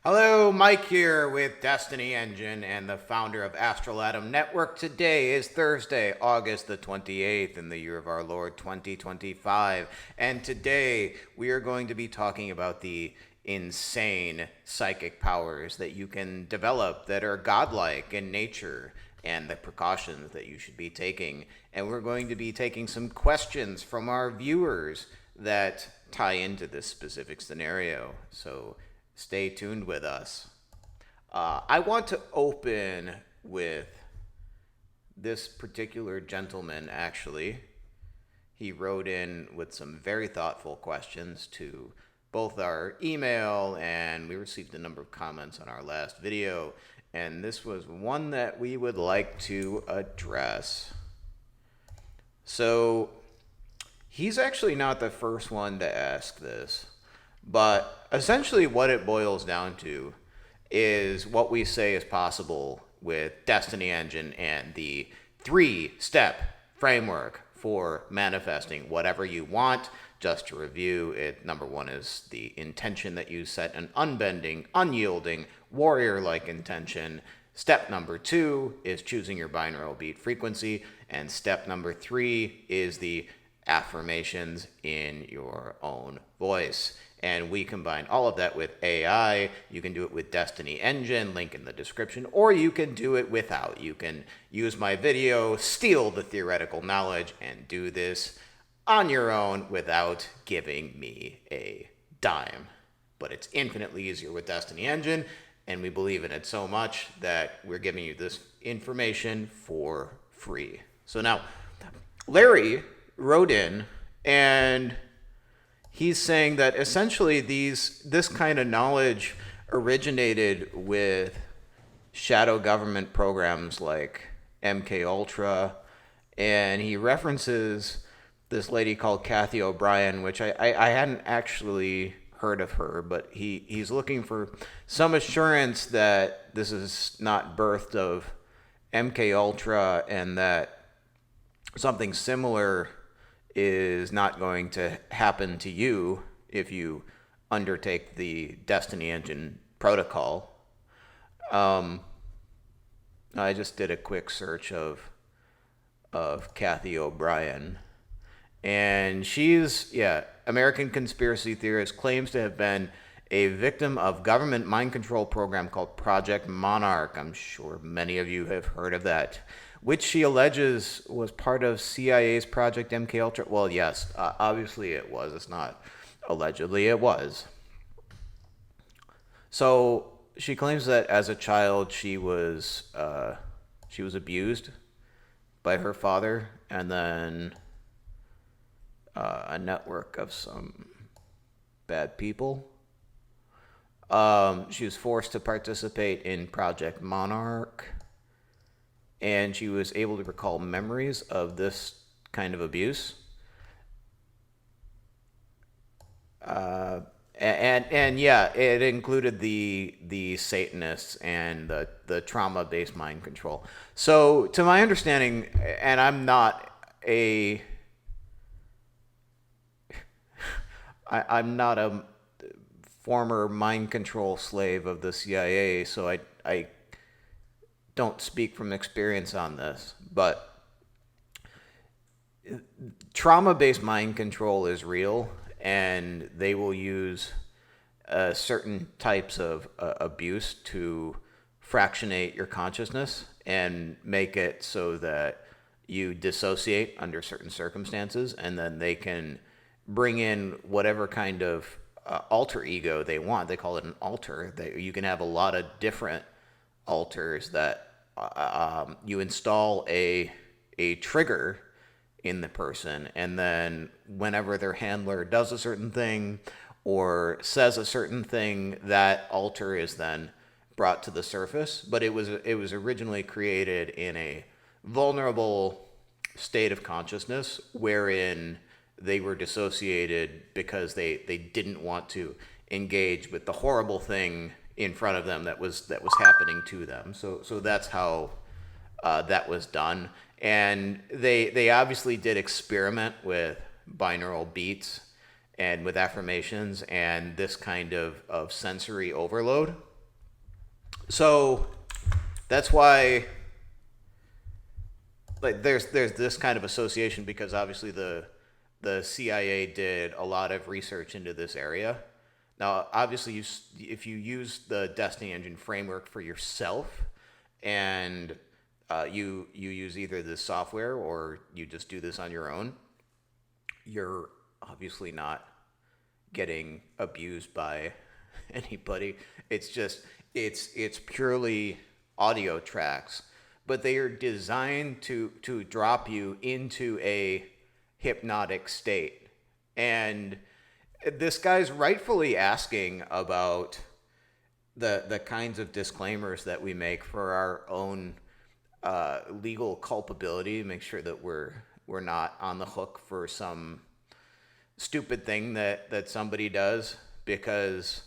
Hello, Mike here with Destiny Engine and the founder of Astral Atom Network. Today is Thursday, August the 28th in the year of our Lord 2025. And today we are going to be talking about the insane psychic powers that you can develop that are godlike in nature and the precautions that you should be taking. And we're going to be taking some questions from our viewers that tie into this specific scenario. So stay tuned with us. I want to open with this particular gentleman, actually. He wrote in with some very thoughtful questions to both our email, and we received a number of comments on our last video. And this was one that we would like to address. So, he's actually not the first one to ask this. But essentially what it boils down to is what we say is possible with Destiny Engine and the 3-step framework for manifesting whatever you want. Just to review it, number one is the intention that you set, an unbending, unyielding, warrior-like intention. Step number 2 is choosing your binaural beat frequency. And step number 3 is the affirmations in your own voice. And we combine all of that with AI. You can do it with Destiny Engine, link in the description, or you can do it without. You can use my video, steal the theoretical knowledge, and do this on your own without giving me a dime. But it's infinitely easier with Destiny Engine, and we believe in it so much that we're giving you this information for free. So now, Larry wrote in, and he's saying that essentially this kind of knowledge originated with shadow government programs like MK Ultra, and he references this lady called Kathy O'Brien, which I hadn't actually heard of her, but he's looking for some assurance that this is not birthed of MK Ultra and that something similar is not going to happen to you if you undertake the Destiny Engine protocol. I just did a quick search of Kathy O'Brien, and she's American conspiracy theorist, claims to have been a victim of government mind control program called Project Monarch. I'm sure many of you have heard of that, which she alleges was part of CIA's Project MK Ultra. Well, yes, obviously it was. It's not allegedly, it was. So she claims that as a child she was abused by her father, and then a network of some bad people. She was forced to participate in Project Monarch, and she was able to recall memories of this kind of abuse. And yeah, it included the Satanists and the trauma-based mind control. So, to my understanding, and I'm not a former mind control slave of the CIA, so I don't speak from experience on this, but trauma-based mind control is real, and they will use certain types of abuse to fractionate your consciousness and make it so that you dissociate under certain circumstances, and then they can bring in whatever kind of alter ego they want. They call it an alter. You can have a lot of different alters that you install a trigger in the person, and then whenever their handler does a certain thing or says a certain thing, that alter is then brought to the surface. But it was originally created in a vulnerable state of consciousness wherein they were dissociated because they didn't want to engage with the horrible thing in front of them that was happening to them. So that's how that was done. And they obviously did experiment with binaural beats and with affirmations and this kind of sensory overload. So that's why, like, there's this kind of association because obviously the CIA did a lot of research into this area. Now, obviously, if you use the Destiny Engine framework for yourself, and you use either this software or you just do this on your own, you're obviously not getting abused by anybody. It's just it's purely audio tracks, but they are designed to drop you into a hypnotic state. And this guy's rightfully asking about the kinds of disclaimers that we make for our own legal culpability, make sure that we're not on the hook for some stupid thing that somebody does, because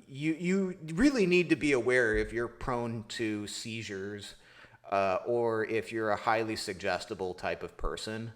you really need to be aware if you're prone to seizures, or if you're a highly suggestible type of person.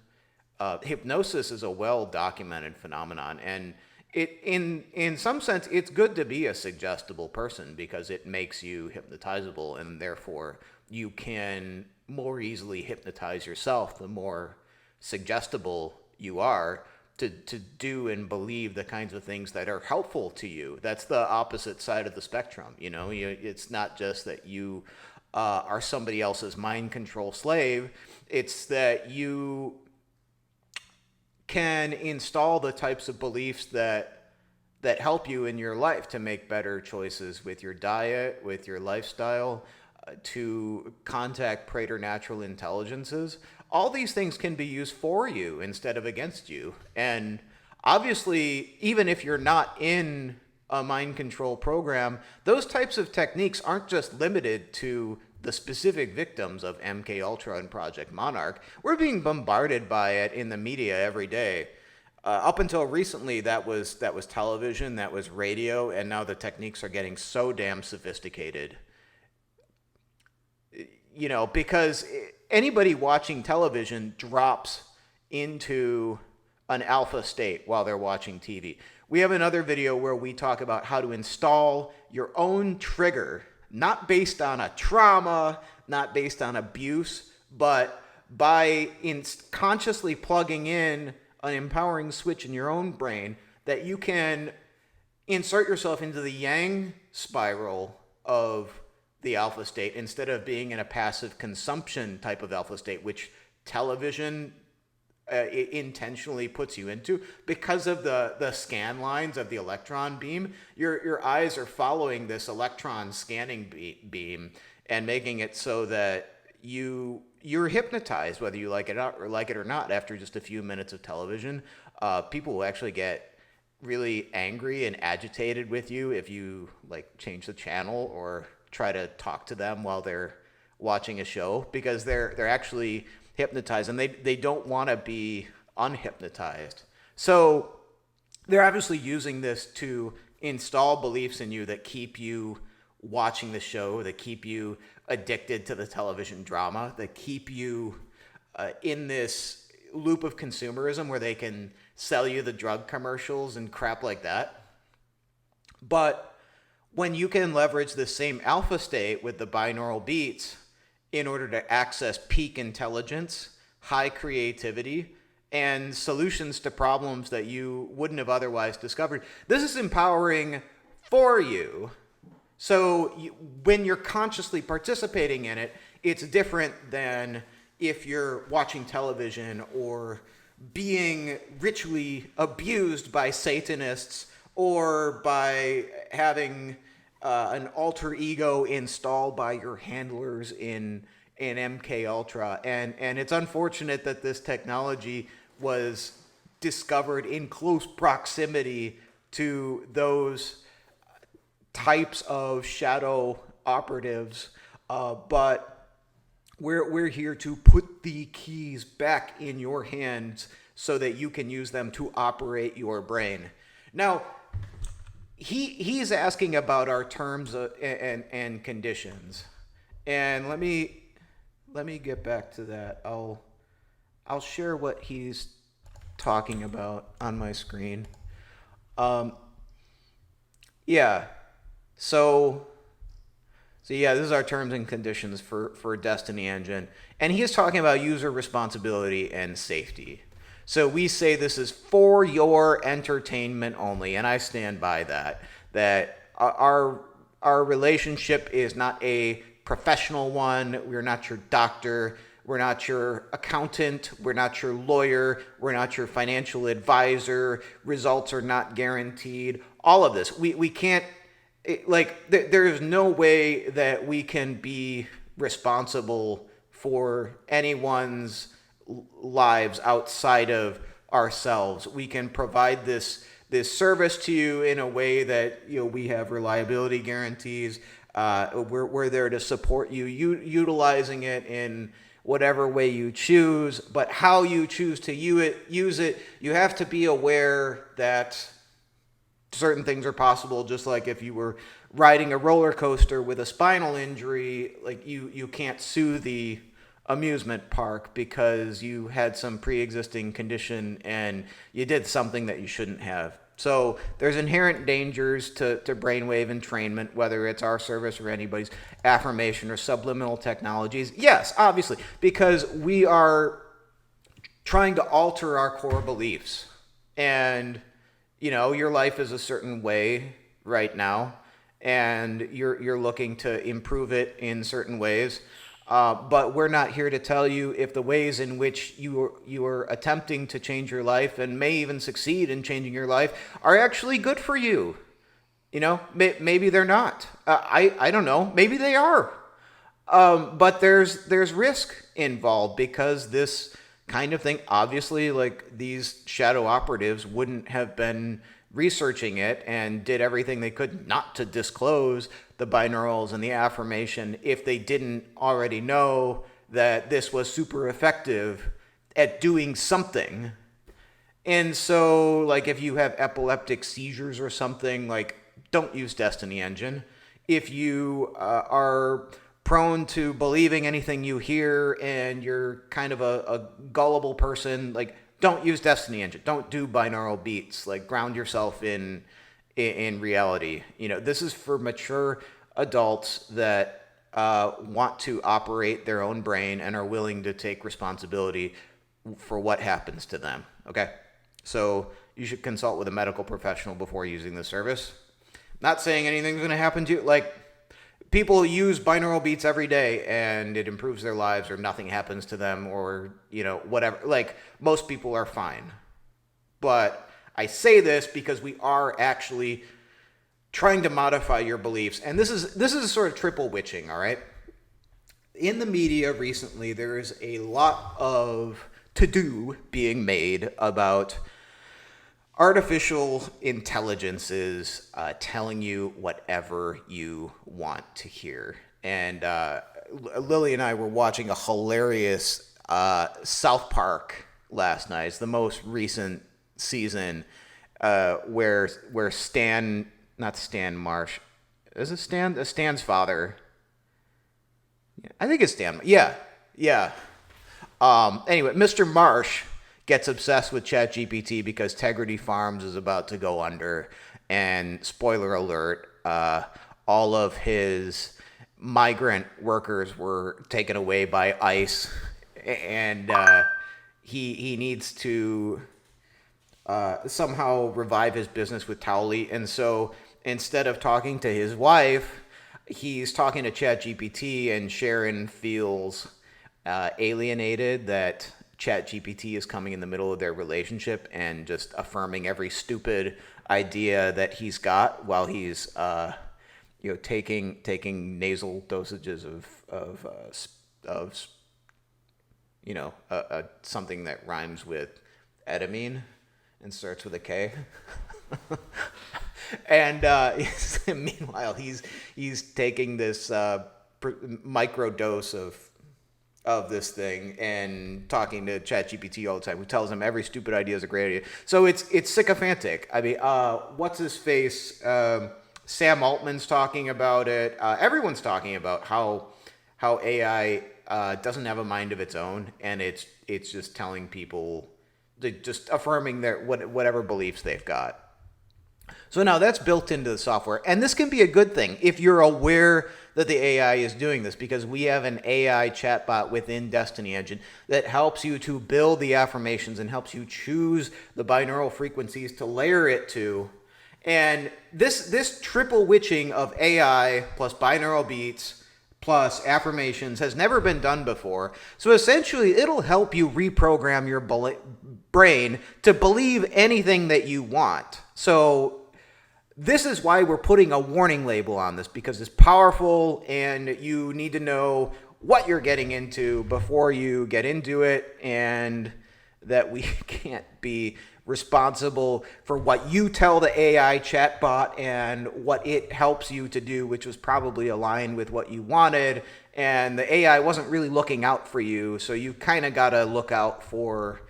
Hypnosis is a well documented phenomenon, and in some sense it's good to be a suggestible person because it makes you hypnotizable, and therefore you can more easily hypnotize yourself the more suggestible you are to do and believe the kinds of things that are helpful to you. That's the opposite side of the spectrum. It's not just that you are somebody else's mind control slave. It's that you can install the types of beliefs that help you in your life to make better choices with your diet, with your lifestyle, to contact preternatural intelligences. All these things can be used for you instead of against you. And obviously, even if you're not in a mind control program, those types of techniques aren't just limited to the specific victims of MK Ultra and Project Monarch. We're being bombarded by it in the media every day. Up until recently, that was television, that was radio, and now the techniques are getting so damn sophisticated. Because anybody watching television drops into an alpha state while they're watching TV. We have another video where we talk about how to install your own trigger, not based on a trauma, not based on abuse, but by consciously plugging in an empowering switch in your own brain, that you can insert yourself into the yang spiral of the alpha state instead of being in a passive consumption type of alpha state, which television intentionally puts you into because of the scan lines of the electron beam. Your eyes are following this electron scanning beam and making it so that you're hypnotized, whether you like it or not. After just a few minutes of television, people will actually get really angry and agitated with you if you change the channel or try to talk to them while they're watching a show, because they're actually hypnotized and they don't want to be unhypnotized. So they're obviously using this to install beliefs in you that keep you watching the show, that keep you addicted to the television drama, that keep you in this loop of consumerism where they can sell you the drug commercials and crap like that. But when you can leverage the same alpha state with the binaural beats in order to access peak intelligence, high creativity, and solutions to problems that you wouldn't have otherwise discovered, this is empowering for you. So when you're consciously participating in it, it's different than if you're watching television or being ritually abused by Satanists, or by having an alter ego installed by your handlers in MK Ultra. And it's unfortunate that this technology was discovered in close proximity to those types of shadow operatives. But we're here to put the keys back in your hands so that you can use them to operate your brain. Now, he's asking about our terms and conditions, and let me get back to that. I'll share what he's talking about on my screen. Yeah. So So yeah, this is our terms and conditions for Destiny Engine. And he is talking about user responsibility and safety. So we say this is for your entertainment only, and I stand by that. That our relationship is not a professional one. We're not your doctor. We're not your accountant. We're not your lawyer. We're not your financial advisor. Results are not guaranteed. All of this. We can't, there is no way that we can be responsible for anyone's lives outside of ourselves. We can provide this service to you in a way that we have reliability guarantees. We're there to support you, utilizing it in whatever way you choose, but how you choose to use it, you have to be aware that certain things are possible. Just like if you were riding a roller coaster with a spinal injury, like you can't sue the amusement park because you had some pre-existing condition and you did something that you shouldn't have. So there's inherent dangers to brainwave entrainment, whether it's our service or anybody's, affirmation or subliminal technologies. Yes, obviously, because we are trying to alter our core beliefs. And, your life is a certain way right now, and you're looking to improve it in certain ways. But we're not here to tell you if the ways in which you are attempting to change your life and may even succeed in changing your life are actually good for you. Maybe they're not. I don't know. Maybe they are. But there's risk involved because this kind of thing, obviously, like these shadow operatives wouldn't have been researching it and did everything they could not to disclose the binaurals and the affirmation if they didn't already know that this was super effective at doing something. And so, like, if you have epileptic seizures or something, like, don't use Destiny Engine. If you are prone to believing anything you hear and you're kind of a gullible person, like, don't use Destiny Engine. Don't do binaural beats. Like, ground yourself in reality. This is for mature adults that want to operate their own brain and are willing to take responsibility for what happens to them. Okay? So you should consult with a medical professional before using the service. Not saying anything's going to happen to you. Like, people use binaural beats every day and it improves their lives or nothing happens to them or, whatever. Like, most people are fine. But I say this because we are actually trying to modify your beliefs. And this is a sort of triple witching, all right? In the media recently, there is a lot of to-do being made about artificial intelligences telling you whatever you want to hear. And Lily and I were watching a hilarious South Park last night. It's the most recent season where Stan, not Stan Marsh, is it Stan? Stan's father. I think it's Stan. Yeah. Anyway, Mr. Marsh gets obsessed with ChatGPT because Tegrity Farms is about to go under. And spoiler alert, all of his migrant workers were taken away by ICE. And he needs to somehow revive his business with Towley. And so instead of talking to his wife, he's talking to ChatGPT, and Sharon feels alienated that ChatGPT is coming in the middle of their relationship and just affirming every stupid idea that he's got while he's taking nasal dosages of something that rhymes with etamine and starts with a K. And meanwhile, he's taking this micro dose of this thing and talking to ChatGPT all the time, who tells him every stupid idea is a great idea. So it's sycophantic. I mean, what's his face? Sam Altman's talking about it. Everyone's talking about how AI doesn't have a mind of its own, and it's just telling people, just affirming their whatever beliefs they've got. So now that's built into the software. And this can be a good thing if you're aware that the AI is doing this, because we have an AI chatbot within Destiny Engine that helps you to build the affirmations and helps you choose the binaural frequencies to layer it to. And this triple witching of AI plus binaural beats plus affirmations has never been done before. So essentially, it'll help you reprogram your brain to believe anything that you want. So this is why we're putting a warning label on this, because it's powerful and you need to know what you're getting into before you get into it, and that we can't be responsible for what you tell the AI chatbot and what it helps you to do, which was probably aligned with what you wanted, and the AI wasn't really looking out for you, so you kind of got to look out for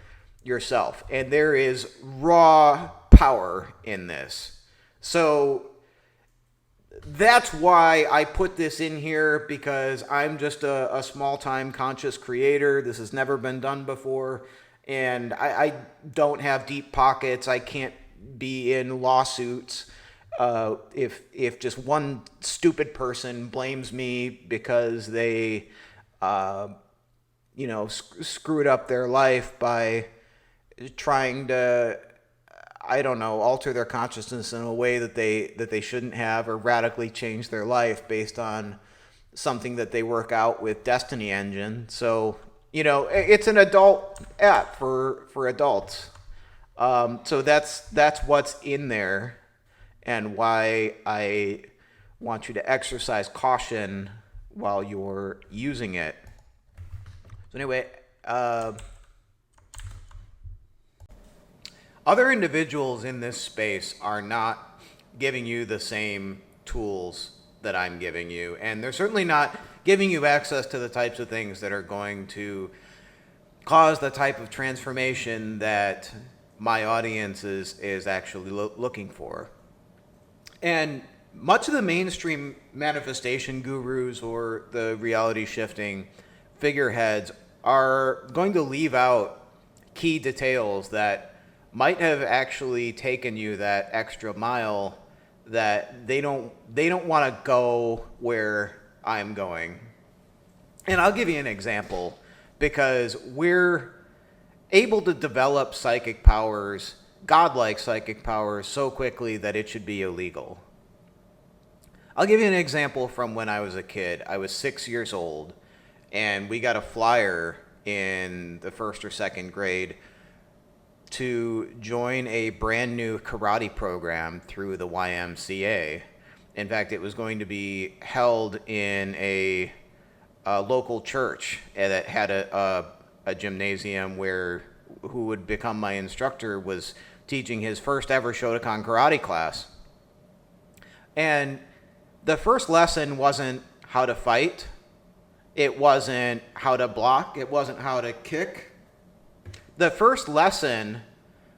yourself. And there is raw power in this. So that's why I put this in here, because I'm just a small-time conscious creator. This has never been done before, and I don't have deep pockets. I can't be in lawsuits if just one stupid person blames me because they screwed up their life by trying to, I don't know, alter their consciousness in a way that they shouldn't have, or radically change their life based on something that they work out with Destiny Engine. So, it's an adult app for adults. So that's what's in there, and why I want you to exercise caution while you're using it. So anyway, other individuals in this space are not giving you the same tools that I'm giving you, and they're certainly not giving you access to the types of things that are going to cause the type of transformation that my audience is actually looking for. And much of the mainstream manifestation gurus or the reality shifting figureheads are going to leave out key details that might have actually taken you that extra mile, that they don't want to go where I'm going. And I'll give you an example, because we're able to develop psychic powers, godlike psychic powers, so quickly that it should be illegal. I'll give you an example from when I was a kid. I was 6 years old, and we got a flyer in the first or second grade to join a brand new karate program through the YMCA. In fact, it was going to be held in a local church that had a gymnasium where who would become my instructor was teaching his first ever Shotokan karate class. And the first lesson wasn't how to fight. It wasn't how to block. It wasn't how to kick. The first lesson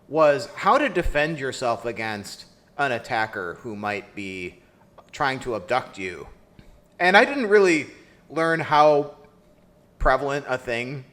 was how to defend yourself against an attacker who might be trying to abduct you. And I didn't really learn how prevalent a thing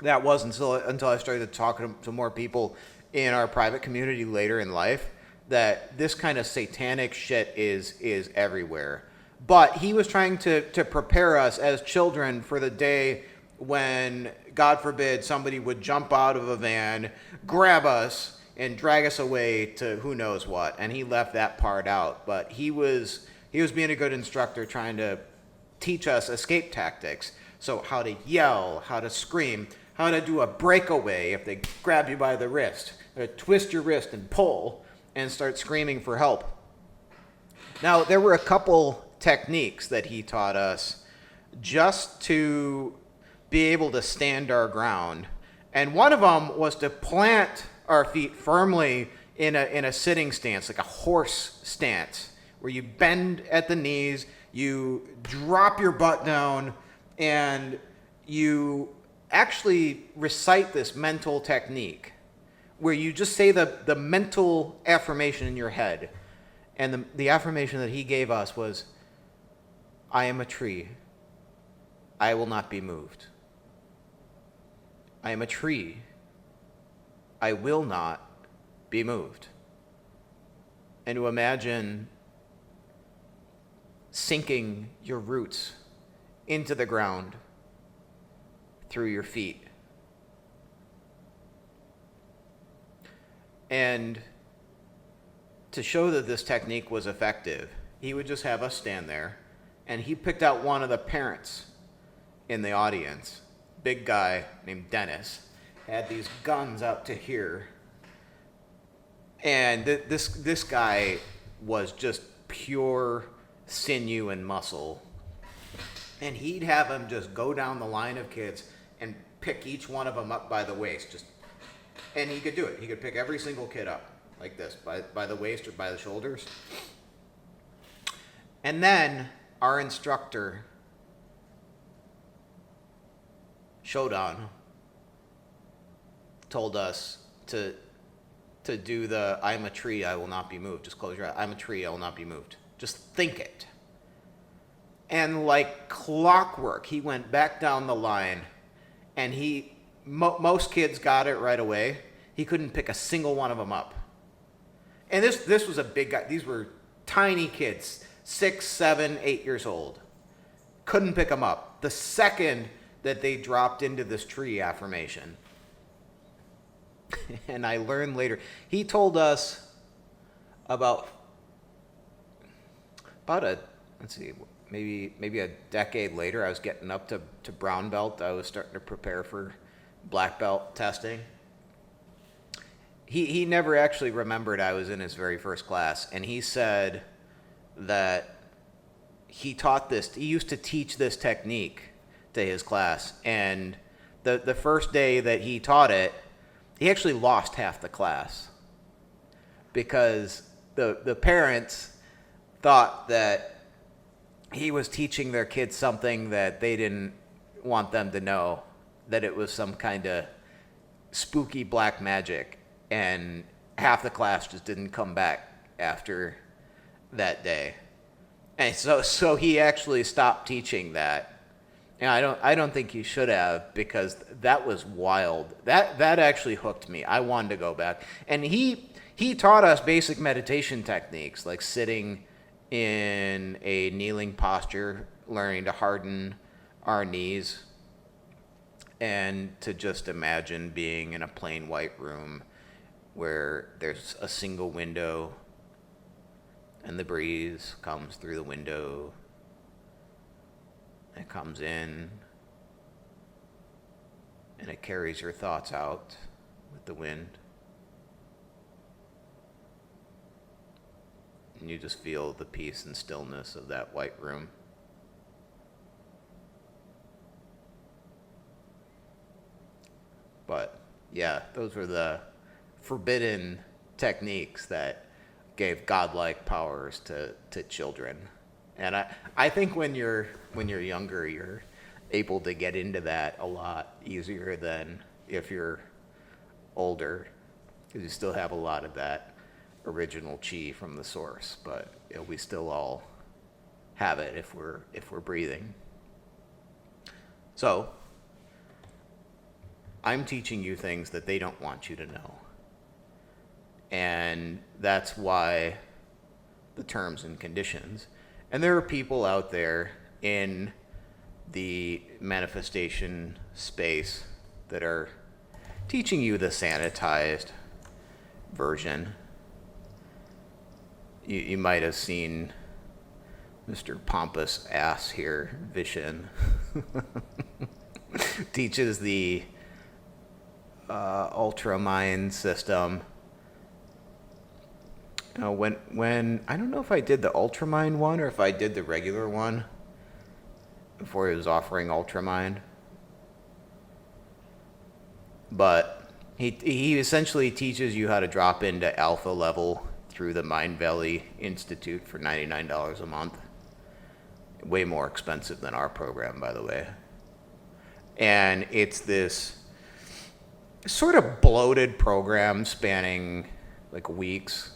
that was until I started talking to more people in our private community later in life, that this kind of satanic shit is everywhere. But he was trying to prepare us as children for the day when, God forbid, somebody would jump out of a van, grab us, and drag us away to who knows what. And he left that part out. But he was being a good instructor, trying to teach us escape tactics. So how to yell, how to scream, how to do a breakaway if they grab you by the wrist, or twist your wrist and pull and start screaming for help. Now, there were a couple techniques that he taught us just to be able to stand our ground. And one of them was to plant our feet firmly in a sitting stance, like a horse stance, where you bend at the knees, you drop your butt down, and you actually recite this mental technique where you just say the mental affirmation in your head. And the affirmation that he gave us was, I am a tree. I will not be moved. I am a tree. I will not be moved. and to imagine sinking your roots into the ground through your feet. And to show that this technique was effective, he would just have us stand there, and he picked out one of the parents in the audience, big guy named Dennis, had these guns out to here, and this guy was just pure sinew and muscle, and he'd have him just go down the line of kids and pick each one of them up by the waist, and he could do it. He could pick every single kid up like this, by the waist or by the shoulders. And then our instructor, Shodan, told us to do the "I'm a tree, I will not be moved." Just close your eyes. I'm a tree, I will not be moved. Just think it. And like clockwork, he went back down the line, and most kids got it right away. He couldn't pick a single one of them up. And this was a big guy. These were tiny kids, 6, 7, 8 years old. Couldn't pick them up. The second that they dropped into this tree affirmation. And I learned later, he told us about maybe a decade later, I was getting up to brown belt. I was starting to prepare for black belt testing. He never actually remembered I was in his very first class, and he said that he used to teach this technique to his class, and the first day that he taught it, he actually lost half the class because the parents thought that he was teaching their kids something that they didn't want them to know, that it was some kind of spooky black magic, and half the class just didn't come back after that day. And so he actually stopped teaching that. And I don't think he should have, because that was wild. That actually hooked me. I wanted to go back. And he taught us basic meditation techniques, like sitting in a kneeling posture, learning to harden our knees, and to just imagine being in a plain white room where there's a single window and the breeze comes through the window. It comes in and it carries your thoughts out with the wind. And you just feel the peace and stillness of that white room. But yeah, those were the forbidden techniques that gave godlike powers to children. And I think when you're younger, you're able to get into that a lot easier than if you're older, because you still have a lot of that original chi from the source. But we still all have it if we're breathing. So I'm teaching you things that they don't want you to know. And that's why the terms and conditions. And there are people out there in the manifestation space that are teaching you the sanitized version. You might have seen Mr. Pompous Ass here, Vishen, teaches the ultra mind system. When I don't know if I did the Ultramind one or if I did the regular one before he was offering Ultramind, but he essentially teaches you how to drop into alpha level through the Mind Valley Institute for $99 a month. Way more expensive than our program, by the way. And it's this sort of bloated program spanning like weeks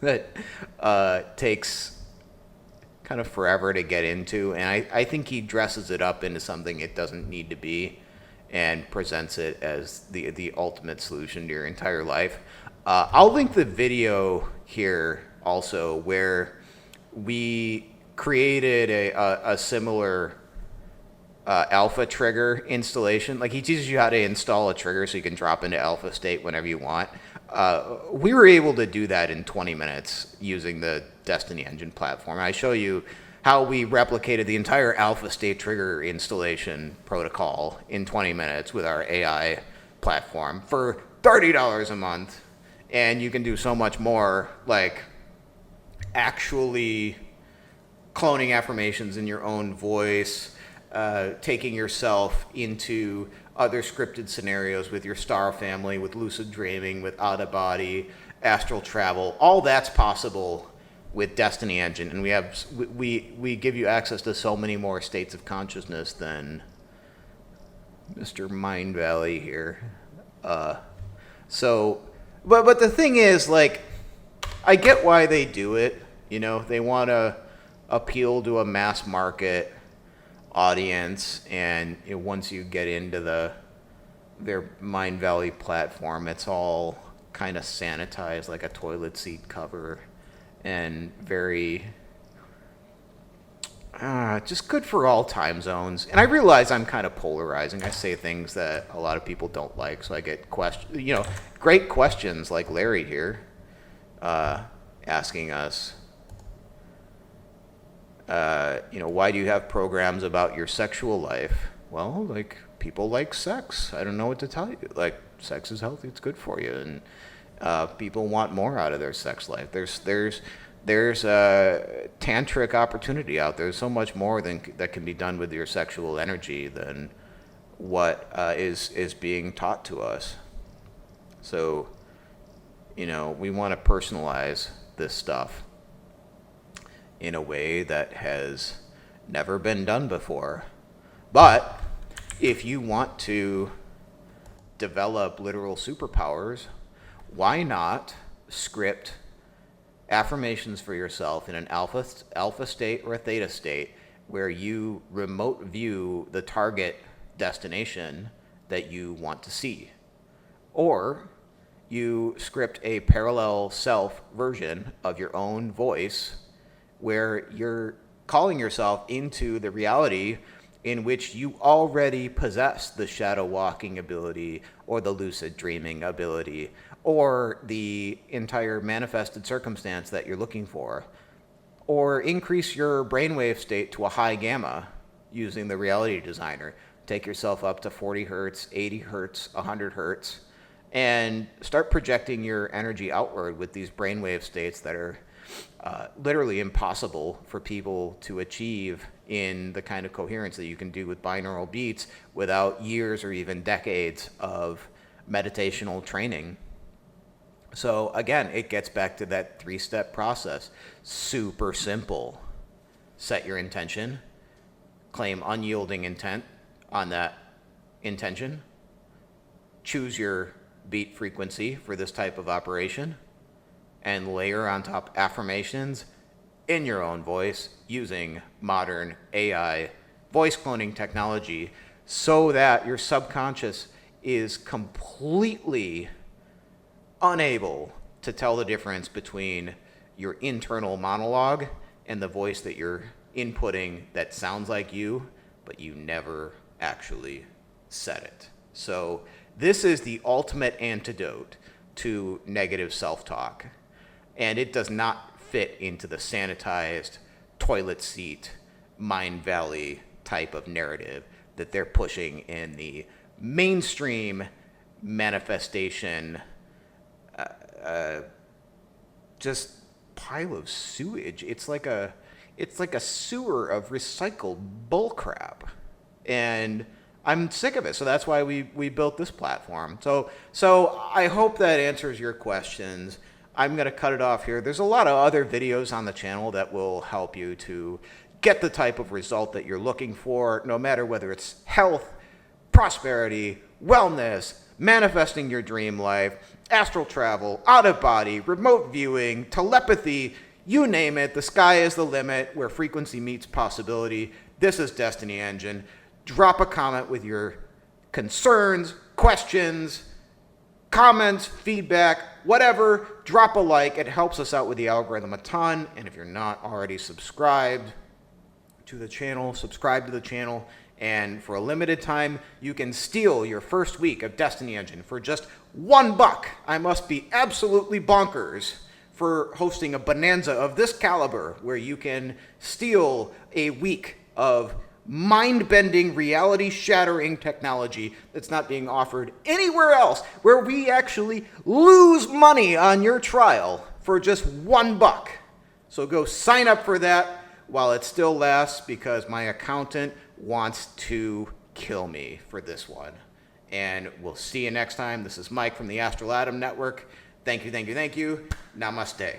that takes kind of forever to get into, and I think he dresses it up into something it doesn't need to be and presents it as the ultimate solution to your entire life. I'll link the video here also, where we created a similar alpha trigger installation. Like, he teaches you how to install a trigger so you can drop into alpha state whenever you want. We were able to do that in 20 minutes using the Destiny Engine platform. I show you how we replicated the entire alpha state trigger installation protocol in 20 minutes with our AI platform for $30 a month. And you can do so much more, like actually cloning affirmations in your own voice, taking yourself into other scripted scenarios with your star family, with lucid dreaming, with out of body, astral travel. All that's possible with Destiny Engine, and we give you access to so many more states of consciousness than Mr. Mind Valley here. But the thing is, like, I get why they do it. You know, they want to appeal to a mass market audience, and once you get into their Mind Valley platform, it's all kind of sanitized like a toilet seat cover, and very just good for all time zones. And I realize I'm kind of polarizing. I say things that a lot of people don't like, so I get great questions like Larry here, asking us, why do you have programs about your sexual life? Well, like, people like sex. I don't know what to tell you. Like, sex is healthy. It's good for you. And people want more out of their sex life. There's a tantric opportunity out there. There's so much more that can be done with your sexual energy than what is being taught to us. So, we want to personalize this stuff in a way that has never been done before. But if you want to develop literal superpowers, why not script affirmations for yourself in an alpha state or a theta state where you remote view the target destination that you want to see? Or you script a parallel self version of your own voice where you're calling yourself into the reality in which you already possess the shadow walking ability or the lucid dreaming ability or the entire manifested circumstance that you're looking for. Or increase your brainwave state to a high gamma using the reality designer. Take yourself up to 40 hertz, 80 hertz, 100 hertz, and start projecting your energy outward with these brainwave states that are literally impossible for people to achieve in the kind of coherence that you can do with binaural beats without years or even decades of meditational training. So again, it gets back to that 3-step process. Super simple. Set your intention, claim unyielding intent on that intention, choose your beat frequency for this type of operation, and layer on top affirmations in your own voice using modern AI voice cloning technology so that your subconscious is completely unable to tell the difference between your internal monologue and the voice that you're inputting that sounds like you, but you never actually said it. So this is the ultimate antidote to negative self-talk. And it does not fit into the sanitized toilet seat, Mind Valley type of narrative that they're pushing in the mainstream manifestation, just pile of sewage. It's like a sewer of recycled bullcrap, and I'm sick of it. So that's why we built this platform. So I hope that answers your questions. I'm going to cut it off here. There's a lot of other videos on the channel that will help you to get the type of result that you're looking for, no matter whether it's health, prosperity, wellness, manifesting your dream life, astral travel, out of body, remote viewing, telepathy, you name it. The sky is the limit where frequency meets possibility. This is Destiny Engine. Drop a comment with your concerns, questions, comments, feedback, whatever, drop a like. It helps us out with the algorithm a ton. And if you're not already subscribed to the channel, subscribe to the channel. And for a limited time, you can steal your first week of Destiny Engine for just $1. I must be absolutely bonkers for hosting a bonanza of this caliber where you can steal a week of mind-bending, reality-shattering technology that's not being offered anywhere else, where we actually lose money on your trial for just $1. So go sign up for that while it still lasts, because my accountant wants to kill me for this one. And we'll see you next time. This is Mike from the Astral Atom Network. Thank you, thank you, thank you. Namaste.